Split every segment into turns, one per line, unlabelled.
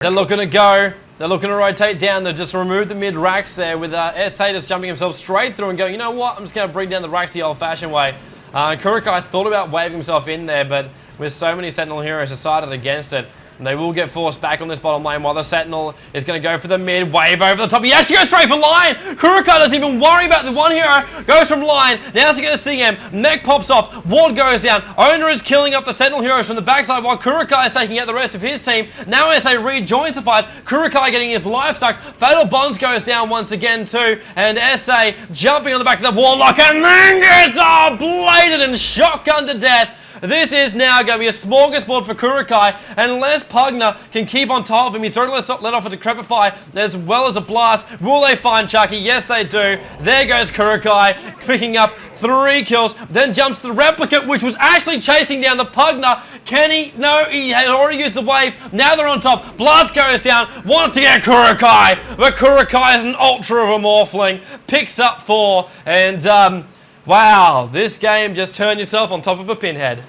They're looking to go. They're looking to rotate down. They've just removed the mid racks there with SA just jumping himself straight through and going, you know what, I'm just going to bring down the racks the old-fashioned way. Kurukai thought about waving himself in there, but with so many Sentinel heroes decided against it. And they will get forced back on this bottom lane while the Sentinel is going to go for the mid, wave over the top. He actually goes straight for line. Kurukai doesn't even worry about the one hero. Goes from line. Now he's going to see him. Neck pops off. Ward goes down. Owner is killing up the Sentinel heroes from the backside while Kurukai is taking out the rest of his team. Now SA rejoins the fight. Kurukai getting his life sucked. Fatal Bonds goes down once again too. And SA jumping on the back of the Warlock and then gets bladed and shotgun to death. This is now going to be a smorgasbord for Kurukai, and unless Pugner can keep on top of him, he's already let off a Decrepify as well as a Blast. Will they find Chucky? Yes, they do. There goes Kurukai, picking up 3 kills, then jumps to the Replicant, which was actually chasing down the Pugner. Can he? No, he had already used the wave. Now they're on top. Blast goes down, wants to get Kurukai, but Kurukai is an ultra of a Morphling, picks up 4, and wow, this game just turned yourself on top of a pinhead.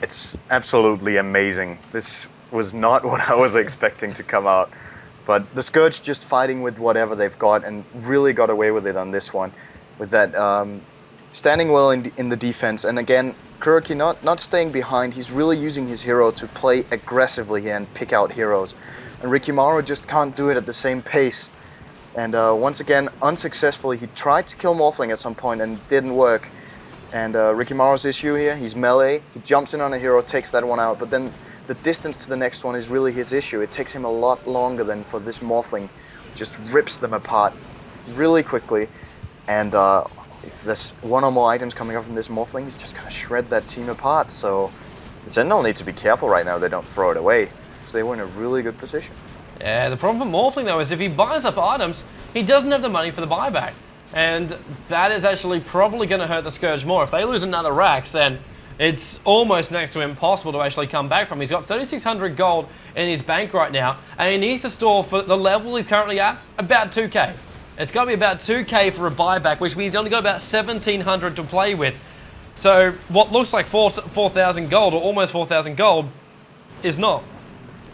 It's absolutely amazing. This was not what I was expecting to come out. But the Scourge just fighting with whatever they've got and really got away with it on this one. With that standing well in the defense. And again, Kurukai not staying behind. He's really using his hero to play aggressively here and pick out heroes. And Rikimaru just can't do it at the same pace. And once again, unsuccessfully, he tried to kill Morphling at some point and it didn't work. And Rikimaru's issue here, he's melee, he jumps in on a hero, takes that one out, but then the distance to the next one is really his issue. It takes him a lot longer than for this Morphling. Just rips them apart really quickly. And if there's one or more items coming up from this Morphling, he's just going to shred that team apart. So the Sentinel need to be careful right now they don't throw it away. So they were in a really good position.
Yeah, the problem for Morphling though is if he buys up items, he doesn't have the money for the buyback. And that is actually probably going to hurt the Scourge more. If they lose another Rax, then it's almost next to impossible to actually come back from. He's got 3,600 gold in his bank right now, and he needs to store for the level he's currently at, about 2k. It's got to be about 2k for a buyback, which means he's only got about 1,700 to play with. So what looks like 4,000 gold, or almost 4,000 gold, is not.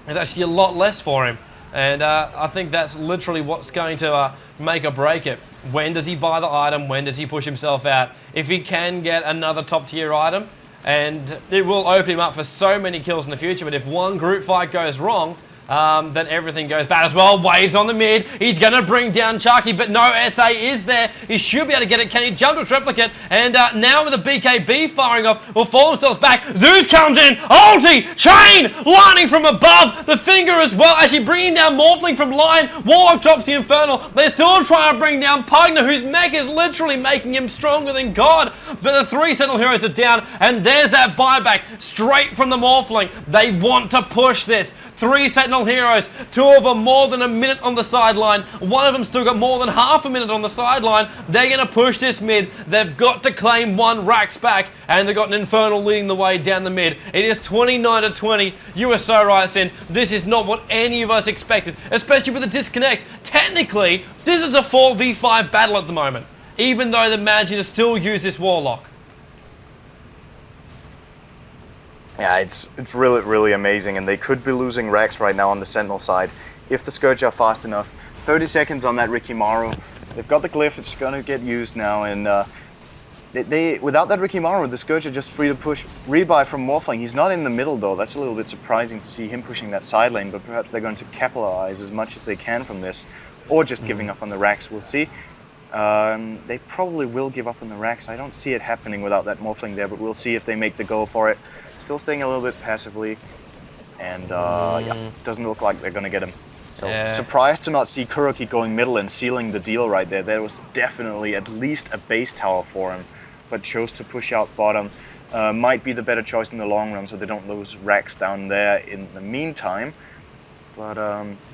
It's actually a lot less for him. And I think that's literally what's going to make or break it. When does he buy the item? When does he push himself out? If he can get another top tier item, and it will open him up for so many kills in the future, but if one group fight goes wrong, then everything goes bad as well. Waves on the mid. He's going to bring down Chucky, but no, SA is there. He should be able to get it. Can he jump to Replicant? And now with the BKB firing off, will fall themselves back. Zeus comes in. Ulti! Chain! Lightning from above. The finger as well. Actually bringing down Morphling from line. Warlock drops the Infernal. They're still trying to bring down Pugner, whose mech is literally making him stronger than God. But the 3 Sentinel heroes are down, and there's that buyback straight from the Morphling. They want to push this. 3 Sentinel heroes, 2 of them more than a minute on the sideline, 1 of them still got more than half a minute on the sideline. They're going to push this mid. They've got to claim 1 Rax back, and they've got an Infernal leading the way down the mid. It is 29-20. You were so right, Synd. This is not what any of us expected, especially with the disconnect. Technically, this is a 4v5 battle at the moment, even though they're managing to still use this Warlock.
Yeah, it's really, really amazing, and they could be losing Rax right now on the Sentinel side if the Scourge are fast enough. 30 seconds on that Rikimaru. They've got the glyph, it's going to get used now, and without that Rikimaru, the Scourge are just free to push rebuy from Morphling. He's not in the middle though. That's a little bit surprising to see him pushing that side lane, but perhaps they're going to capitalize as much as they can from this, or just giving up on the Rax. We'll see. They probably will give up on the Rax. I don't see it happening without that Morphling there, but we'll see if they make the go for it. Still staying a little bit passively, and yeah, doesn't look like they're going to get him. So surprised to not see Kurukai going middle and sealing the deal right there. There was definitely at least a base tower for him, but chose to push out bottom. Might be the better choice in the long run, so they don't lose Rax down there in the meantime. But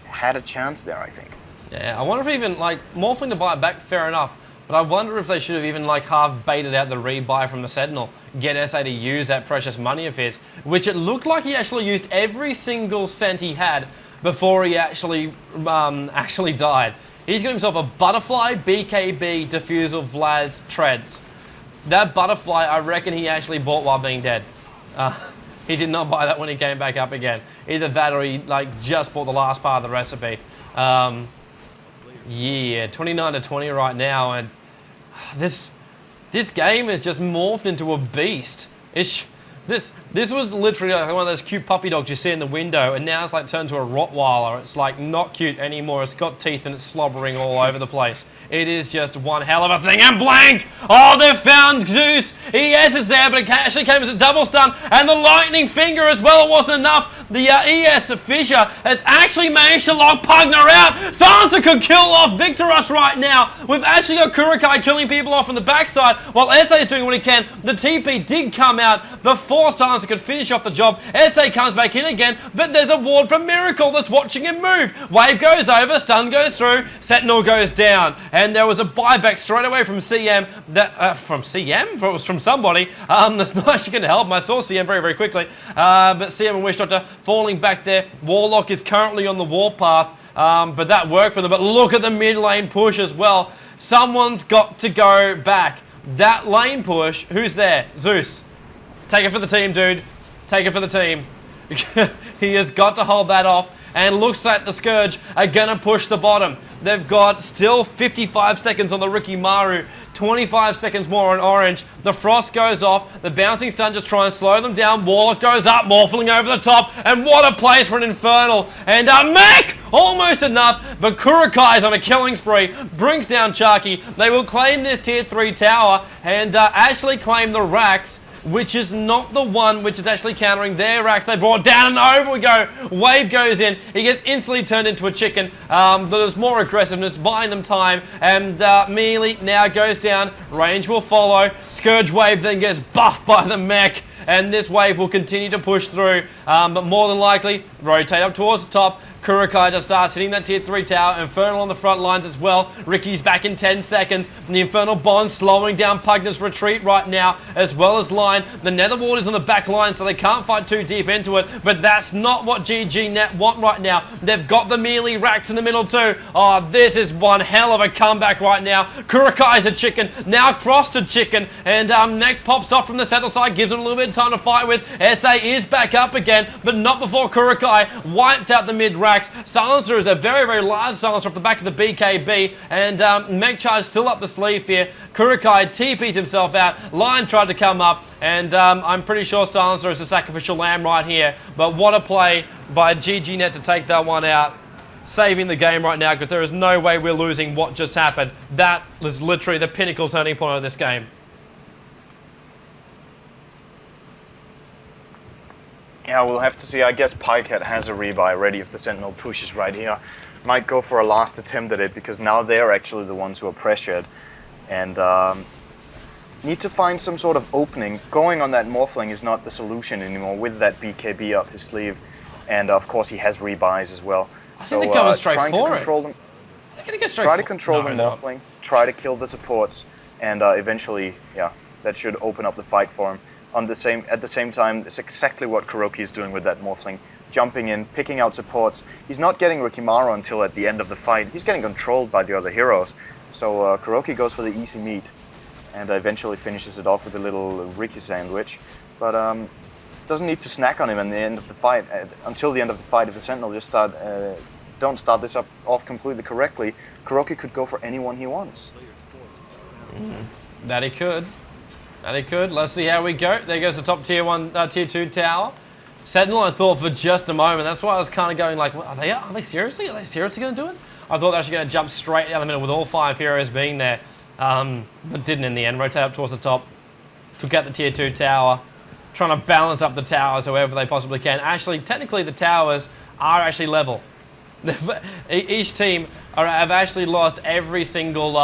had a chance there, I think.
Yeah, I wonder if even, like, Morphling to buy it back, fair enough. But I wonder if they should have even like half baited out the rebuy from the Sentinel, get SA to use that precious money of his, which it looked like he actually used every single cent he had before he actually died. He's got himself a Butterfly, BKB, Diffusal, Vlad's, Treads. That Butterfly, I reckon he actually bought while being dead. He did not buy that when he came back up again. Either that or he like just bought the last part of the recipe. Yeah, 29-20 right now, and this game has just morphed into a beast. This was literally like one of those cute puppy dogs you see in the window, and now it's like turned to a Rottweiler. It's like not cute anymore. It's got teeth and it's slobbering all over the place. It is just one hell of a thing. And blank! Oh, they've found Zeus. Yes, it's there, but it actually came as a double stun, and the lightning finger as well. It wasn't enough. The ES Fisher has actually managed to lock Pugner out. Silencer could kill off Victorus right now. We've actually got Kurukai killing people off from the backside while SA is doing what he can. The TP did come out before Silencer could finish off the job. SA comes back in again, but there's a ward from Miracle that's watching him move. Wave goes over, stun goes through, Sentinel goes down, and there was a buyback straight away from CM. From CM? It was from somebody. That's not actually going to help him. I saw CM very, very quickly, but CM and Wish Doctor falling back there. Warlock is currently on the warpath, but that worked for them. But look at the mid lane push as well. Someone's got to go back. That lane push, who's there? Zeus. Take it for the team, dude. Take it for the team. He has got to hold that off. And looks like the Scourge are going to push the bottom. They've got still 55 seconds on the Ricky Maru. 25 seconds more on Orange. The Frost goes off. The Bouncing Stun just try and slow them down. Warlock goes up, Morphling over the top. And what a place for an Infernal. And Mech! Almost enough, but Kurukai's on a killing spree. Brings down Sharky. They will claim this tier 3 tower and actually claim the racks, which is not the one which is actually countering their racks. They brought down and over we go. Wave goes in. He gets instantly turned into a chicken. But there's more aggressiveness, buying them time. And Melee now goes down. Range will follow. Scourge Wave then gets buffed by the mech. And this wave will continue to push through. But more than likely, rotate up towards the top. Kurukai just starts hitting that tier 3 tower. Infernal on the front lines as well. Ricky's back in 10 seconds. And the Infernal Bond slowing down Pugner's retreat right now, as well as Line. The Nether Ward is on the back line, so they can't fight too deep into it. But that's not what GGnet want right now. They've got the melee racks in the middle too. Oh, this is one hell of a comeback right now. Kurukai's a chicken. Now Frosted chicken. And Neck pops off from the settle side, gives him a little bit of time to fight with. SA is back up again, but not before Kurukai wiped out the mid rack. Silencer is a very, very large silencer off the back of the BKB, and Mech Charge still up the sleeve here. Kurukai TP'd himself out. Lion tried to come up, and I'm pretty sure Silencer is a sacrificial lamb right here. But what a play by GGnet to take that one out. Saving the game right now, because there is no way we're losing what just happened. That was literally the pinnacle turning point of this game.
Yeah, we'll have to see. I guess Pikehead has a rebuy ready if the Sentinel pushes right here. Might go for a last attempt at it, because now they're actually the ones who are pressured. And need to find some sort of opening. Going on that Morphling is not the solution anymore with that BKB up his sleeve. And of course he has rebuys as well.
I think they're going straight
trying
for
to control them.
They're going to go straight
Try to control the Morphling, try to kill the supports, and eventually, yeah, that should open up the fight for him. At the same time, it's exactly what Kuroki is doing with that Morphling. Jumping in, picking out supports. He's not getting Rikimaru until at the end of the fight. He's getting controlled by the other heroes. So Kuroki goes for the easy meat and eventually finishes it off with a little Riki sandwich. But doesn't need to snack on him at the end of the fight. Until the end of the fight, if the Sentinel just don't start this off completely correctly, Kuroki could go for anyone he wants.
That he could. And he could. Let's see how we go. There goes the top tier 2 tower. Sentinel, I thought for just a moment. That's why I was kind of going like, well, are they seriously? Are they seriously going to do it? I thought they were actually going to jump straight down the middle with all 5 heroes being there. But didn't in the end. Rotate up towards the top. Took out the tier 2 tower. Trying to balance up the towers however they possibly can. Actually, technically the towers are actually level. Each team have actually lost every single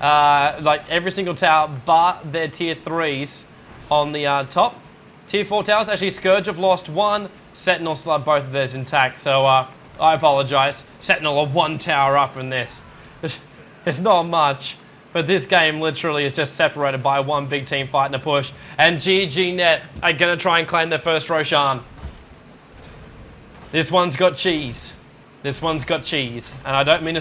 every single tower but their tier 3s on the top. Tier 4 towers, actually Scourge have lost 1, Sentinel still have both of theirs intact, so I apologise. Sentinel are 1 tower up in this. It's not much, but this game literally is just separated by one big team fight and a push, and GGnet are going to try and claim their first Roshan. This one's got cheese. This one's got cheese, and I don't mean a